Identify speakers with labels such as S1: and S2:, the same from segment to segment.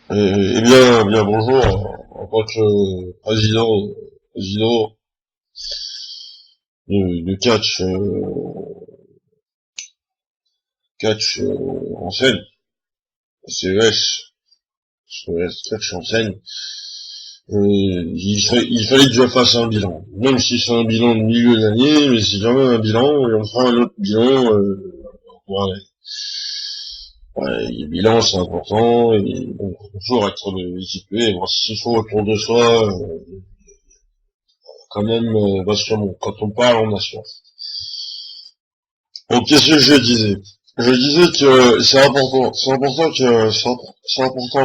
S1: Bien bonjour, en tant que président de catch en scène, CES, catch en scène, il fallait que je fasse un bilan. Même si c'est un bilan de milieu d'année, mais c'est quand même un bilan, et on fera un autre bilan, voilà. Ouais, les bilans c'est important, et bon, faut toujours être équipé, voir s'il faut autour de soi, quand même, parce que bon, quand on parle, on assure. Donc, qu'est-ce que je disais? Je disais que c'est important,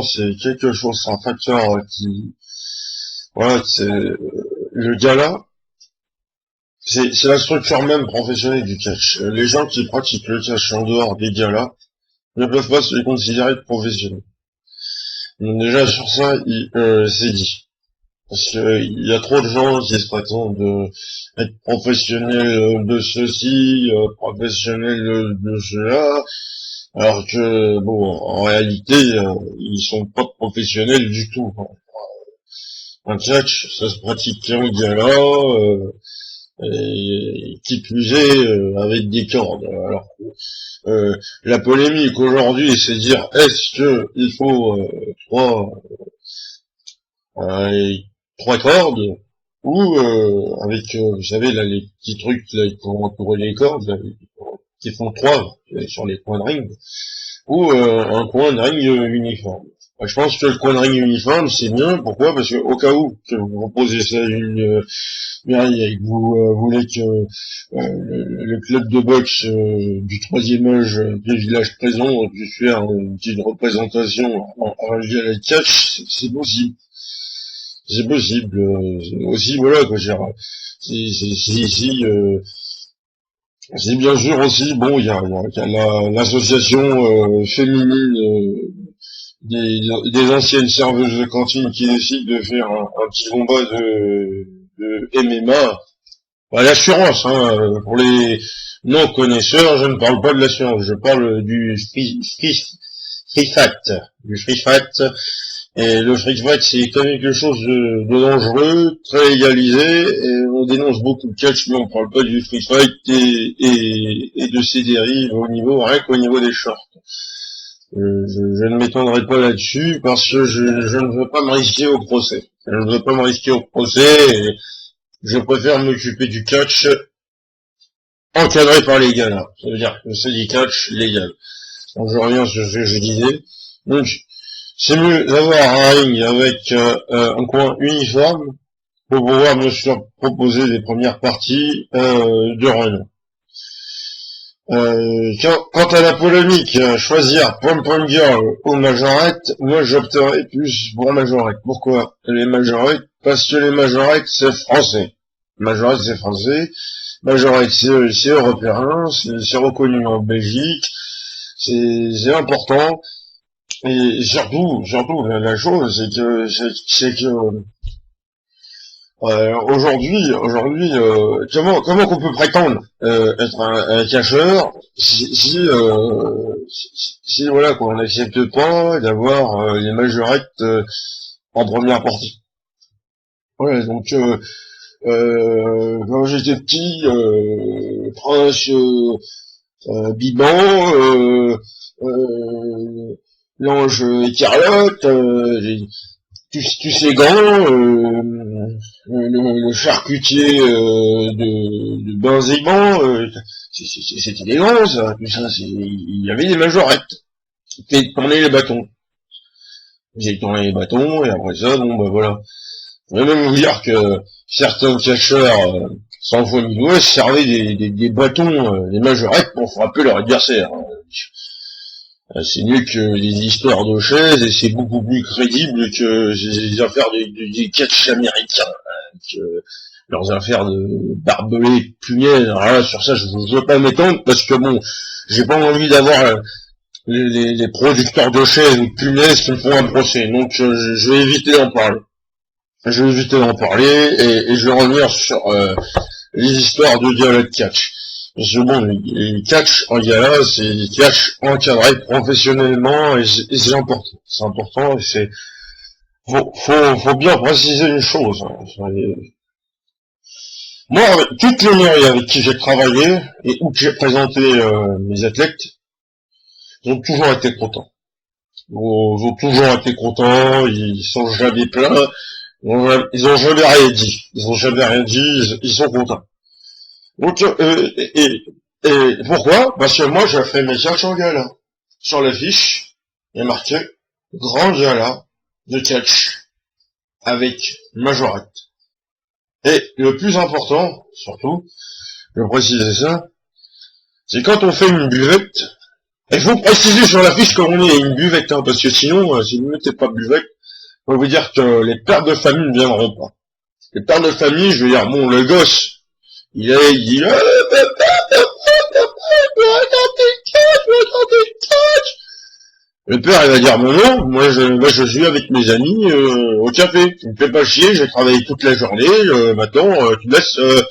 S1: c'est quelque chose, c'est un facteur qui, voilà, c'est, le gala, c'est la structure même professionnelle du catch. Les gens qui pratiquent le catch en dehors des galas ne peuvent pas se les considérer professionnels. Donc déjà, sur ça, c'est dit. Parce que il y a trop de gens qui se prétendent être professionnels de ceci, professionnels de cela, alors que bon, en réalité, ils sont pas professionnels du tout, quoi. Un catch, ça se pratique en gala, et qui plus est, avec des cordes. Alors, la polémique aujourd'hui, c'est de dire est-ce que il faut euh, trois cordes, ou avec, vous savez, là, les petits trucs là, qui vont entourer les cordes, là, qui font trois sur les coins de ring, ou un coin de ring uniforme. Je pense que le coin de ring uniforme, c'est bien. Pourquoi? Parce que au cas où que vous proposez ça à une mairie et que vous voulez que le club de boxe du troisième âge du village présent puisse faire une petite représentation en gala de catch, c'est possible. C'est possible. Aussi, voilà, quoi, c'est bien sûr aussi, bon, il y a l'association féminine des anciennes serveuses de cantine qui décident de faire un petit combat de MMA. Bah, l'assurance, hein, pour les non connaisseurs, je ne parle pas de l'assurance, je parle du free fight, du free fight. Et le free fight, c'est quand même quelque chose de dangereux, très légalisé, et on dénonce beaucoup de catch, mais on parle pas du free fight et de ses dérives rien qu'au niveau des shorts. Je ne m'étendrai pas là-dessus parce que je ne veux pas me risquer au procès. Je ne veux pas me risquer au procès et je préfère m'occuper du catch encadré par les galas. Ça veut dire que c'est du catch légal. Donc je reviens sur ce que je disais. Donc c'est mieux d'avoir un ring avec un coin uniforme pour pouvoir bien sûr proposer des premières parties de renom. Quant à la polémique, choisir Pom-Pom Girl ou Majorette, moi j'opterais plus pour Majorette. Pourquoi les Majorettes? Parce que les Majorettes c'est français. Majorette c'est français. Majorette c'est européen, c'est reconnu en Belgique, c'est important. Et surtout la chose c'est que aujourd'hui, comment qu'on peut prétendre être un cacheur si voilà quoi, on n'accepte pas d'avoir les majorettes en première partie. Voilà, donc quand j'étais petit, Prince, Biban, l'ange écarlate, tous ces gants, le charcutier de Benzéban, c'était des gants, ça, tout ça, il y avait des majorettes qui tournaient les bâtons. J'ai tourné les bâtons, et après ça, bon, bah voilà. Je vais même vous dire que certains cacheurs, sans foi ni loi, servaient des bâtons, des majorettes pour frapper leur adversaire. C'est mieux que les histoires de chaises et c'est beaucoup plus crédible que les affaires des catch américains, que leurs affaires de barbelés, punaises. Alors là, sur ça, je ne veux pas m'étendre parce que bon, j'ai pas envie d'avoir les producteurs de chaises ou de punaises qui me font un procès. Donc je vais éviter d'en parler. Je vais éviter d'en parler et je vais revenir sur les histoires de dialogue catch. Parce que bon, les catch en gala, c'est des catch encadrés professionnellement, et c'est important. C'est important, et faut bien préciser une chose, hein. Moi, avec toutes les mairies avec qui j'ai travaillé, et où j'ai présenté mes athlètes, ils ont toujours été contents. Ils ont toujours été contents, ils sont jamais plaints, ils ont jamais rien dit. Ils ont jamais rien dit, ils sont contents. Donc, et pourquoi? Parce que moi, j'ai fait mes catchs en gala. Sur l'affiche, il y a marqué grand gala de catch avec majorette. Et le plus important, surtout, je vais préciser ça, c'est quand on fait une buvette, il faut préciser sur l'affiche qu'on est une buvette, hein, parce que sinon, si vous ne mettez pas buvette, je vais vous dire que les pères de famille ne viendront pas. Les pères de famille, je veux dire, bon, le gosse, il dit, le père, il va dire, non, moi je suis avec mes amis au café. Tu me fais pas chier, j'ai travaillé toute la journée, maintenant, tu laisses, je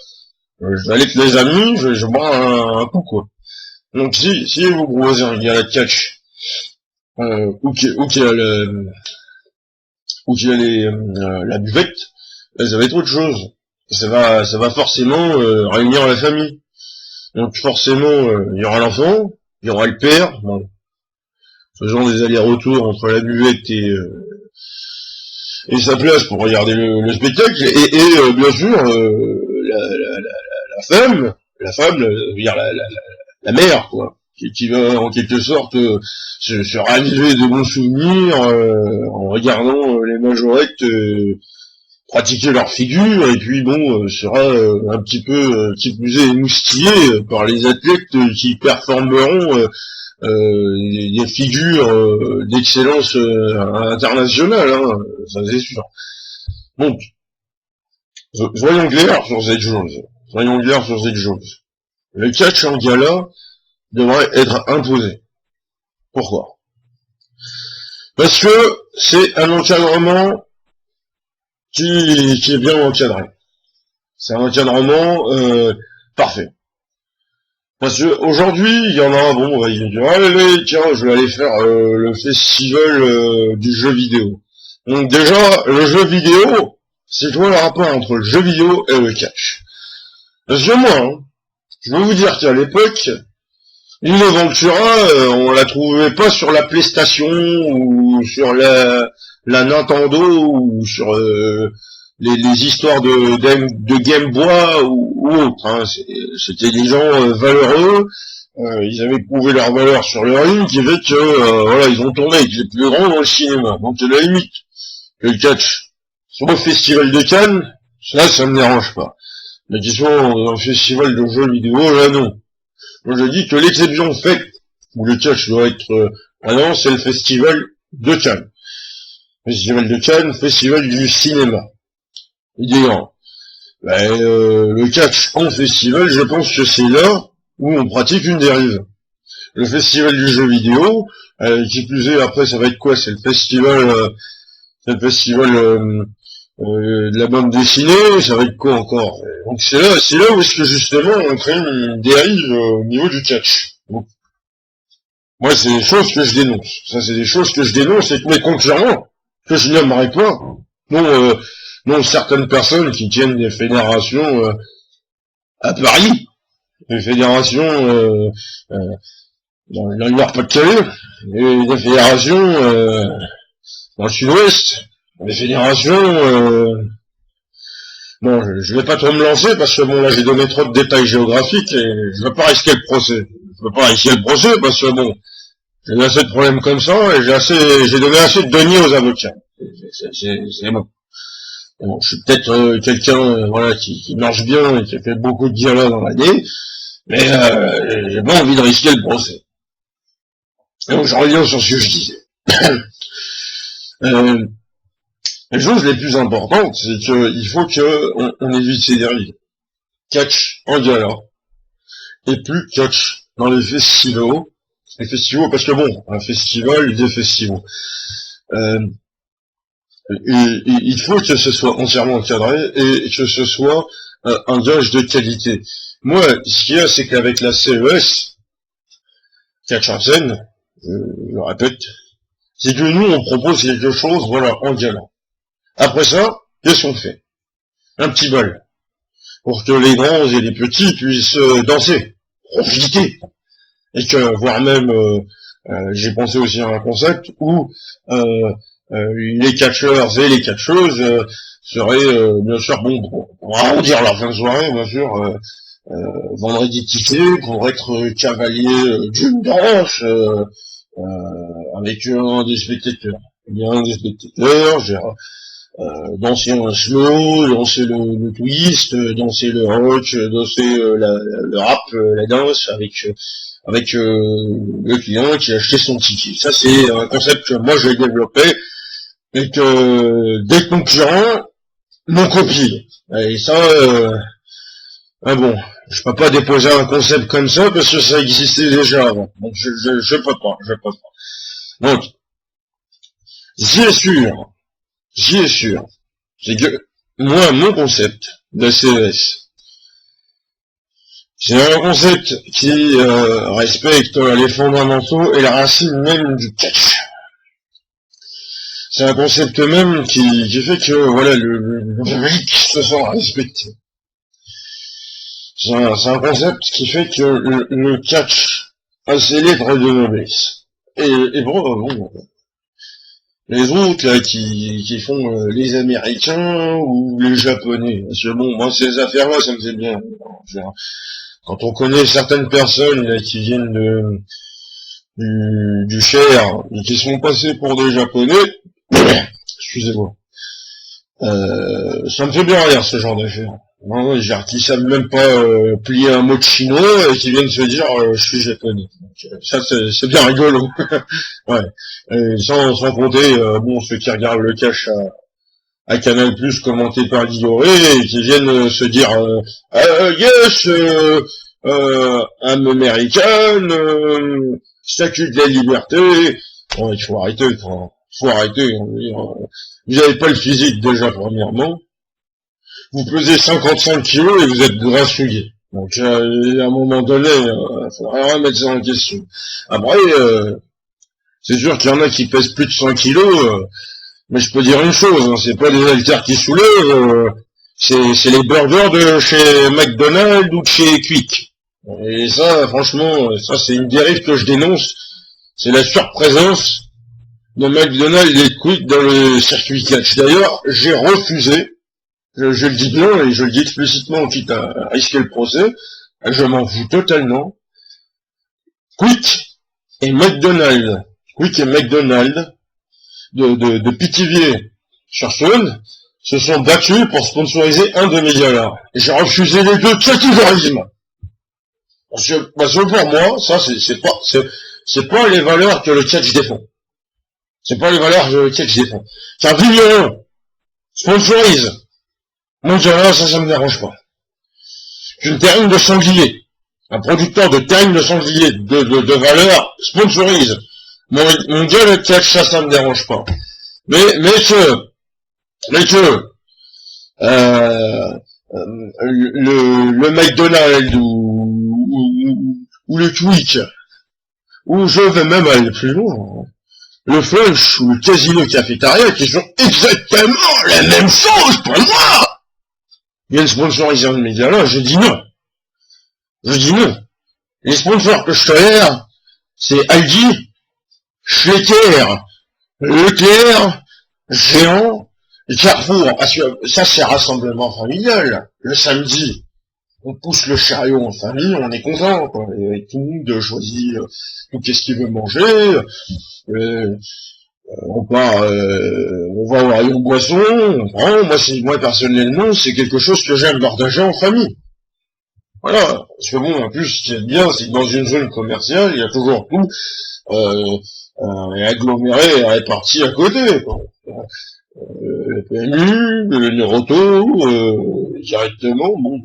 S1: vais aller avec les amis, je bois un coup, quoi. Donc si vous proposez un gala de catch, ou qu'il y a la buvette, ça va être autre chose. Ça va forcément réunir la famille. Donc forcément, il y aura l'enfant, il y aura le père, bon, faisant des allers-retours entre la buvette et sa place pour regarder le spectacle, et bien sûr, la femme, je veux dire la mère, quoi, qui va en quelque sorte se raviver de bons souvenirs en regardant les majorettes pratiquer leur figure, et puis bon, sera un petit peu, qui plus est, émoustillé par les athlètes qui performeront des figures d'excellence internationale, hein, ça c'est sûr. Donc, soyons clairs sur cette chose. Soyons clairs sur cette chose. Le catch en gala devrait être imposé. Pourquoi? Parce que c'est un encadrement qui est bien encadré. C'est un encadrement parfait. Parce que aujourd'hui, il y en a, bon, on va dire, allez, tiens, je vais aller faire le festival du jeu vidéo. Donc déjà, le jeu vidéo, c'est quoi le rapport entre le jeu vidéo et le catch? Parce que moi, hein, je veux vous dire qu'à l'époque, Innoventura, on la trouvait pas sur la PlayStation ou sur la Nintendo ou sur les histoires de Game Boy ou autre. Hein. C'était des gens valeureux, ils avaient prouvé leur valeur sur le ring, qui fait que voilà, ils ont tourné avec les plus grands dans le cinéma. Donc à la limite, que le catch soit au festival de Cannes, ça me dérange pas. Mais qu'ils soient dans un festival de jeux vidéo, là non. Moi je dis que l'exception faite où le catch doit être vraiment, c'est le festival de Cannes. Festival de Cannes, festival du cinéma. Idéal. Le catch en festival, je pense que c'est là où on pratique une dérive. Le festival du jeu vidéo, qui plus est, après ça va être quoi? C'est le festival de la bande dessinée, ça va être quoi encore? Donc c'est là où est-ce que justement on crée une dérive au niveau du catch. Donc, moi c'est des choses que je dénonce. Ça c'est des choses que je dénonce et que mes concurrents, que je n'aimerais pas, non certaines personnes qui tiennent des fédérations à Paris, des fédérations dans le Nord-Pas-de-Calais, et des fédérations dans le Sud-Ouest, des fédérations bon, je vais pas trop me lancer parce que bon là j'ai donné trop de détails géographiques et je veux pas risquer le procès. Je veux pas risquer le procès parce que bon, j'ai eu assez de problèmes comme ça et j'ai donné assez de deniers aux avocats. C'est bon. Bon, je suis peut-être quelqu'un voilà qui marche bien et qui a fait beaucoup de galas dans l'année, mais j'ai pas envie de risquer le procès. Et donc je reviens sur ce que je disais. Les choses les plus importantes, c'est qu'il faut qu'on évite ces dérives. Catch en gala, et plus catch dans les festivals, parce que bon, un festival, des festivals. Et il faut que ce soit entièrement encadré, et que ce soit un gage de qualité. Moi, ce qu'il y a, c'est qu'avec la CES, catch en scène, je le répète, c'est que nous, on propose quelque chose, voilà, en galant. Après ça, qu'est-ce qu'on fait? Un petit bal. Pour que les grands et les petits puissent danser, profiter. Et que, voire même, j'ai pensé aussi à un concept où les catcheurs et les catcheuses seraient, bien sûr, bon, pour arrondir leur fin de soirée, bien sûr, vendredi des tickets pour être cavalier d'une danse avec un des spectateurs. Il y a un des spectateurs, j'ai danser un slow, danser le twist, danser le rock, danser le rap, la danse avec le client qui a acheté son ticket. Ça c'est un concept que moi j'ai développé et que des concurrents m'ont copié. Et ça, bon, je peux pas déposer un concept comme ça parce que ça existait déjà avant. Donc je peux pas. Donc, j'y est sûr, c'est que moi, mon concept de CES, c'est un concept qui respecte les fondamentaux et la racine même du catch. C'est un concept même qui fait que voilà le public se sent respecté. C'est un concept qui fait que le catch a ses lettres de noblesse. Et bon, les autres là qui font les Américains ou les Japonais, parce que bon, moi ces affaires-là, ça me fait bien. Quand on connaît certaines personnes là qui viennent du Cher et qui sont passés pour des Japonais, excusez-moi, ça me fait bien rire ce genre d'affaires. Non, qui savent même pas plier un mot de chinois et qui viennent se dire je suis japonais. Donc, ça c'est bien rigolo. Ouais. Et sans compter bon ceux qui regardent le cash à Canal Plus commenté par Guilloré et qui viennent se dire yes I'm American statut de la liberté. Bon, il faut arrêter, faut arrêter. Vous n'avez pas le physique déjà premièrement. Vous pesez 55 kilos et vous êtes grassouillé. Donc à un moment donné, il faudrait remettre ça en question. Après, c'est sûr qu'il y en a qui pèsent plus de 100 kilos, mais je peux dire une chose, hein, c'est pas des haltères qui soulèvent, c'est les burgers de chez McDonald's ou de chez Quick. Et ça, franchement, ça c'est une dérive que je dénonce, c'est la surprésence de McDonald's et de Quick dans le circuit catch. D'ailleurs, j'ai refusé, je le dis bien et je le dis explicitement, quitte à risquer le procès, je m'en fous totalement. Quick et McDonald's de Pithiviers sur Saône se sont battus pour sponsoriser un demi-dollar. Et j'ai refusé les deux catégorismes. Parce que pour moi, ça c'est pas les valeurs que le catch défend. C'est pas les valeurs que le catch défend. Qu'un vigneron sponsorise mon dollar, ça me dérange pas. Qu'une terrine de sanglier, un producteur de terrine de sanglier de valeur sponsorise mon dieu le catch, ça me dérange pas. Mais que le McDonald's ou le Quick, ou je vais même aller plus loin, le Flunch ou le Casino Cafétéria, qui sont exactement la même chose pour moi, viennent sponsoriser un de mes gars-là, je dis non. Les sponsors que je tolère, c'est Aldi, Schlecker, Leclerc, Géant, et Carrefour. Ça c'est rassemblement familial. Le samedi, on pousse le chariot en famille, on est content, quoi. Et tout le monde choisit qu'est-ce qu'il veut manger. On va au rayon boisson, on prend. Moi personnellement, c'est quelque chose que j'aime partager en famille. Voilà. Parce que bon, en plus, ce qui est bien, c'est que dans une zone commerciale, il y a toujours tout aggloméré et réparti à côté, quoi. Le PMU, le Neuroto, directement, bon,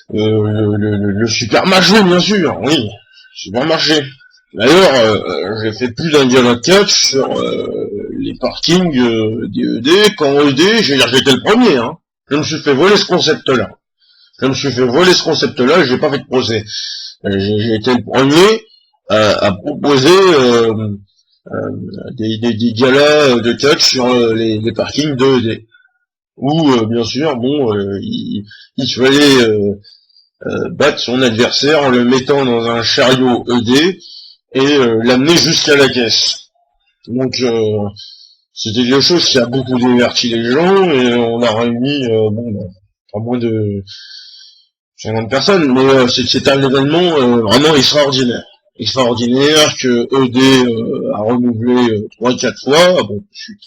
S1: le supermarché, bien sûr, oui, supermarché. D'ailleurs, j'ai fait plus d'un dialogue catch sur les parkings d'ED, quand ED, j'étais le premier, hein. Je me suis fait voler ce concept-là. Et j'ai pas fait de procès. J'ai été le premier à proposer des galas de catch sur les parkings de ED. Où, bien sûr, bon, il fallait battre son adversaire en le mettant dans un chariot ED et l'amener jusqu'à la caisse. Donc, c'était quelque chose qui a beaucoup diverti les gens, et on a réuni, pas moins de 50 personnes, mais c'est un événement vraiment extraordinaire que ED a renouvelé 3-4 fois. Bon, suite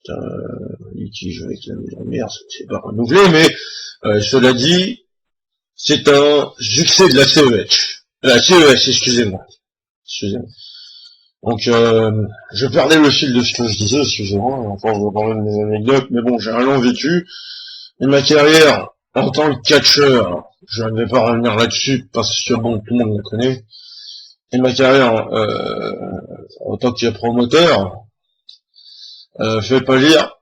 S1: à un litige avec la maison mère, c'est pas renouvelé, mais cela dit, c'est un succès de la CES, excusez-moi. Donc, je perdais le fil de ce que je disais, excusez-moi, encore je vais parler de mes anecdotes, mais bon, j'ai un long vécu, et ma carrière en tant que catcheur, je ne vais pas revenir là-dessus, parce que bon, tout le monde le connaît, et ma carrière en tant que promoteur fait pas lire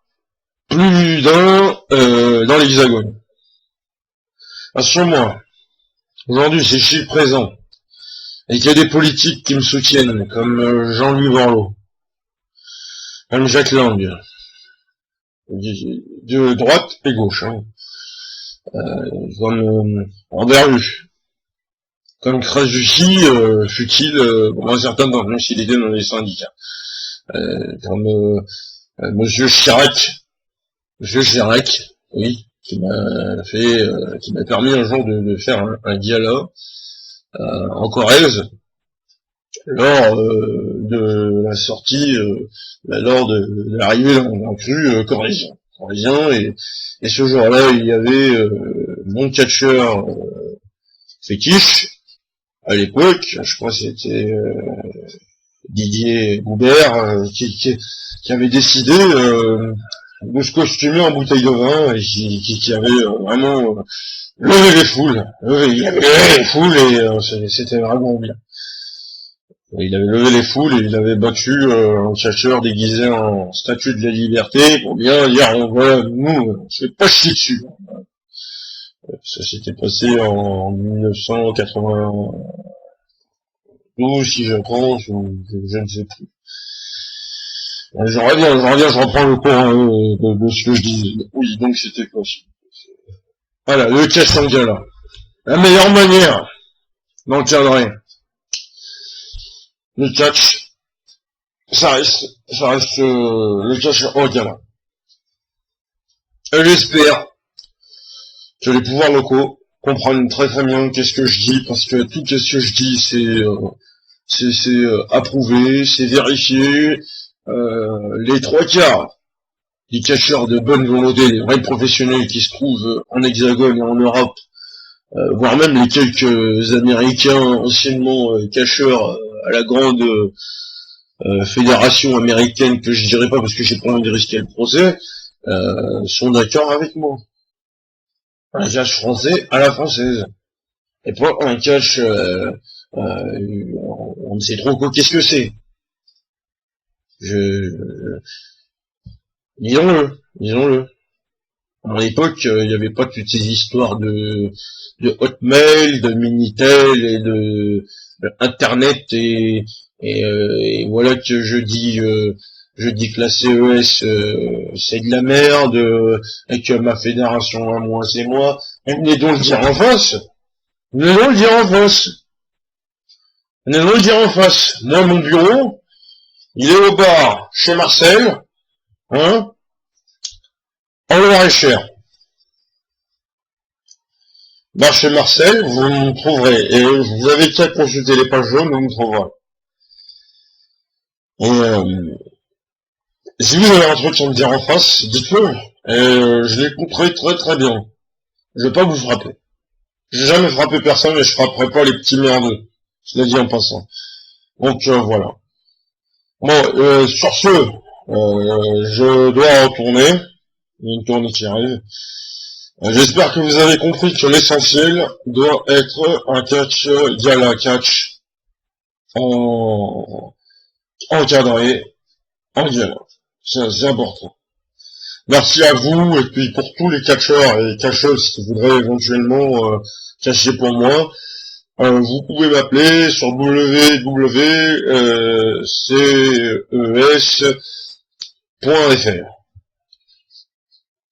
S1: plus d'un dans l'Hexagone. Assure-moi, aujourd'hui, si je suis présent, et qu'il y a des politiques qui me soutiennent, comme Jean-Louis Borloo, comme Jacques Lang, de droite et gauche, hein, comme Anderlu, comme Krasucci, fut-il, pour un certain temps, même s'il était dans les syndicats, comme Monsieur Chirac, oui, qui m'a permis un jour de faire un gala en Corrèze, lors de la sortie, lors de l'arrivée d'un cru corrézien, et ce jour-là, il y avait mon catcheur fétiche, à l'époque, je crois que c'était Didier Goubert, qui avait décidé de se costumer en bouteille de vin, et qui avait vraiment levé les foules, et c'était vraiment bien. Il avait levé les foules et il avait battu un catcheur déguisé en statue de la liberté pour bien dire, voilà, nous, on se fait pas chier dessus. Ça s'était passé en 1992, si je pense, ou je ne sais plus. Je reviens, je reprends le cours de ce que je disais. Oui, donc c'était possible. Voilà, le catch en gala. La meilleure manière d'encadrer le catch, ça reste le catch en gala. Et j'espère que les pouvoirs locaux comprennent très bien qu'est-ce que je dis, parce que tout ce que je dis, c'est approuvé, c'est vérifié. Les 3/4 des catcheurs de bonne volonté, les vrais professionnels qui se trouvent en Hexagone et en Europe, voire même les quelques Américains anciennement catcheurs à la grande fédération américaine, que je dirais pas parce que j'ai pas envie de risquer le procès, sont d'accord avec moi. Un catch français à la française. Et pas un catch, on ne sait trop quoi, qu'est-ce que c'est. Disons-le. À mon époque, il n'y avait pas toutes ces histoires de Hotmail, de Minitel et de Internet et voilà que je dis que la CES c'est de la merde et que ma fédération à moi c'est moi. Et venez donc le dire en face. Venez donc le dire en face. Moi, mon bureau, il est au bar chez Marcel, hein, en Loir-et-Cher. Bar chez Marcel, vous me trouverez. Et vous avez qu'à consulter les pages jaunes, vous me trouverez. Et si vous avez un truc à me dire en face, dites-le. Et je l'écouterai très très bien. Je vais pas vous frapper. J'ai jamais frappé personne et je frapperai pas les petits merdeux. Je l'ai dit en passant. Donc voilà. Bon, sur ce, je dois retourner. Il y a une tournée qui arrive. J'espère que vous avez compris que l'essentiel doit être un catch, gala catch, encadré, en gala. C'est important. Merci à vous, et puis pour tous les catcheurs et catcheuses qui voudraient éventuellement cacher pour moi, vous pouvez m'appeler sur www.ces.fr.